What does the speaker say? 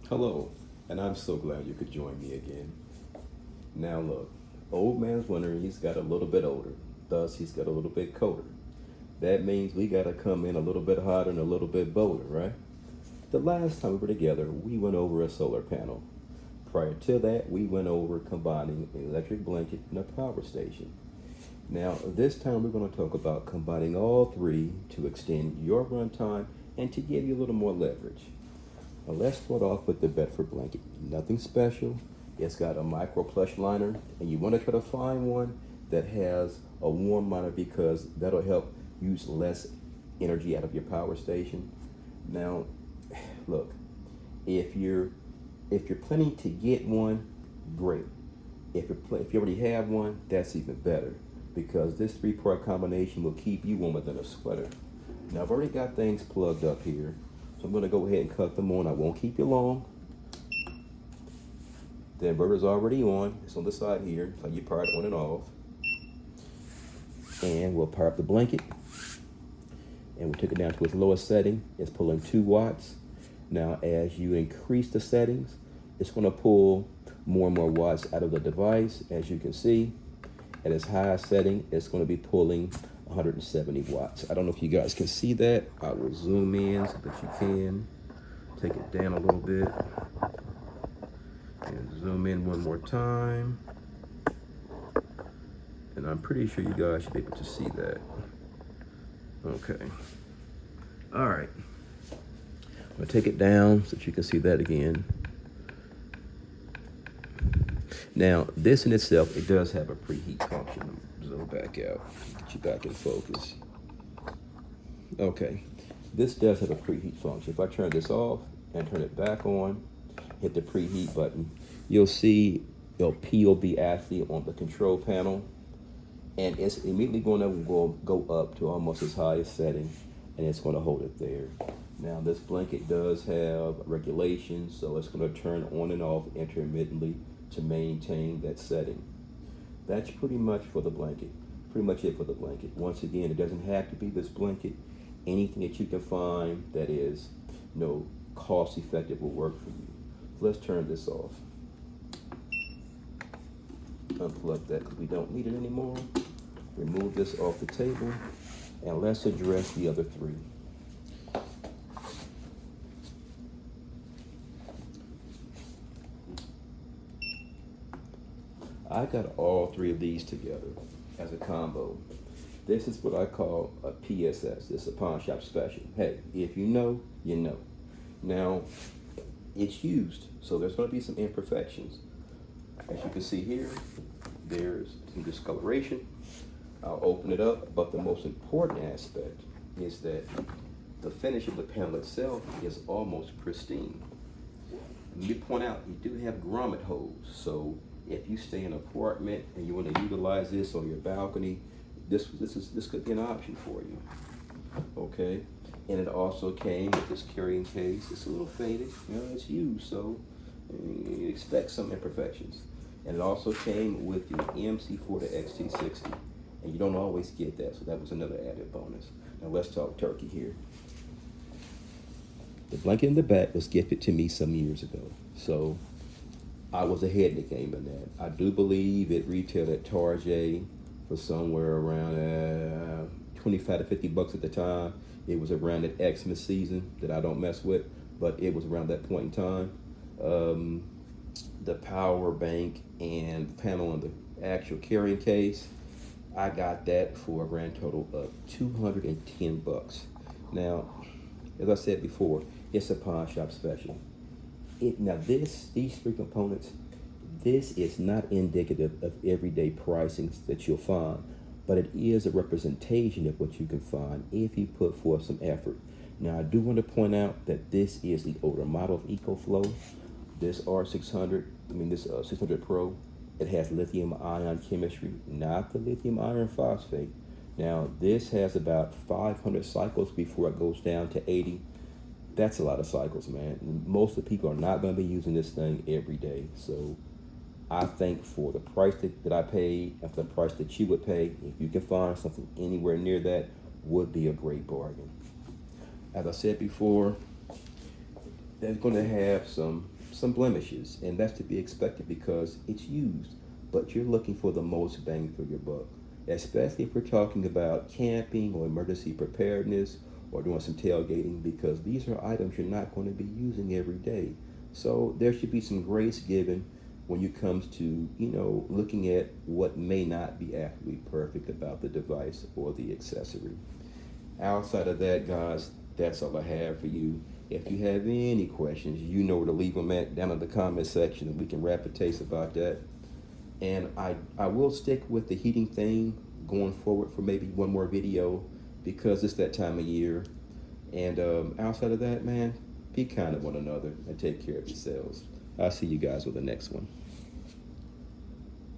Hello, and I'm so glad you could join me again. Now look, old man's winter, he's got a little bit older, thus he's got a little bit colder. That means we gotta come in a little bit hotter and a little bit bolder, right? The last time we were together, we went over a solar panel. Prior to that, we went over combining an electric blanket and a power station. Now, this time we're going to talk about combining all three to extend your runtime and to give you a little more leverage. Now let's start off with the Bedford blanket. Nothing special. It's got a micro plush liner, and you want to try to find one that has a warm liner because that'll help use less energy out of your power station. Now, look, if you're planning to get one, great. If you already have one, that's even better because this three-part combination will keep you warmer than a sweater. Now I've already got things plugged up here, so I'm going to go ahead and cut them on. I won't keep you long. The inverter's already on. It's on the side here, so you power it on and off. And we'll power up the blanket. And we took it down to its lowest setting. It's pulling 2 watts. Now, as you increase the settings, it's going to pull more and more watts out of the device. As you can see, at its highest setting, it's going to be pulling 170 watts. I don't know if you guys can see that. I will zoom in so that you can. Take it down a little bit. And zoom in one more time. And I'm pretty sure you guys should be able to see that. Okay. All right. I'm gonna take it down so that you can see that again. Now, this in itself, it does have a preheat function. Zoom back out, get you back in focus. Okay, this does have a preheat function. If I turn this off and turn it back on, hit the preheat button, you'll see your POB actually on the control panel, and it's immediately going to go up to almost its highest setting, and it's going to hold it there. Now, this blanket does have regulations, so it's going to turn on and off intermittently to maintain that setting. That's pretty much for the blanket. Pretty much it for the blanket. Once again, it doesn't have to be this blanket. Anything that you can find that is, cost effective will work for you. Let's turn this off. Unplug that because we don't need it anymore. Remove this off the table, and let's address the other three. I got all three of these together as a combo. This is what I call a PSS. This is a pawn shop special. Hey, if you know, you know. Now, it's used, so there's going to be some imperfections. As you can see here, there's some discoloration. I'll open it up, but the most important aspect is that the finish of the panel itself is almost pristine. Let me point out, you do have grommet holes, so if you stay in an apartment and you want to utilize this on your balcony, this could be an option for you. Okay, and it also came with this carrying case. It's a little faded, it's used, so you expect some imperfections. And it also came with the MC4 to XT60, and you don't always get that, so that was another added bonus. Now let's talk turkey here. The blanket in the back was gifted to me some years ago, so I was ahead in the game in that. I do believe it retailed at Target for somewhere around 25 to 50 bucks at the time. It was around that Xmas season that I don't mess with, but it was around that point in time. The power bank and panel on the actual carrying case, I got that for a grand total of 210 bucks. Now, as I said before, it's a pawn shop special. These three components, this is not indicative of everyday pricings that you'll find, but it is a representation of what you can find if you put forth some effort. Now, I do want to point out that this is the older model of EcoFlow. This R600, this 600 Pro, it has lithium ion chemistry, not the lithium iron phosphate. Now, this has about 500 cycles before it goes down to 80. That's a lot of cycles, man. Most of the people are not going to be using this thing every day. So I think for the price that I paid and for the price that you would pay, if you can find something anywhere near that, would be a great bargain. As I said before, there's going to have some some blemishes, and that's to be expected because it's used. But you're looking for the most bang for your buck, especially if we're talking about camping or emergency preparedness or doing some tailgating, because these are items you're not going to be using every day. So there should be some grace given when it comes to, looking at what may not be absolutely perfect about the device or the accessory. Outside of that, guys, that's all I have for you. If you have any questions, you know where to leave them at down in the comment section, and we can rapid taste about that. And I will stick with the heating thing going forward for maybe one more video because it's that time of year. And outside of that, man, be kind to one another and take care of yourselves. I'll see you guys with the next one.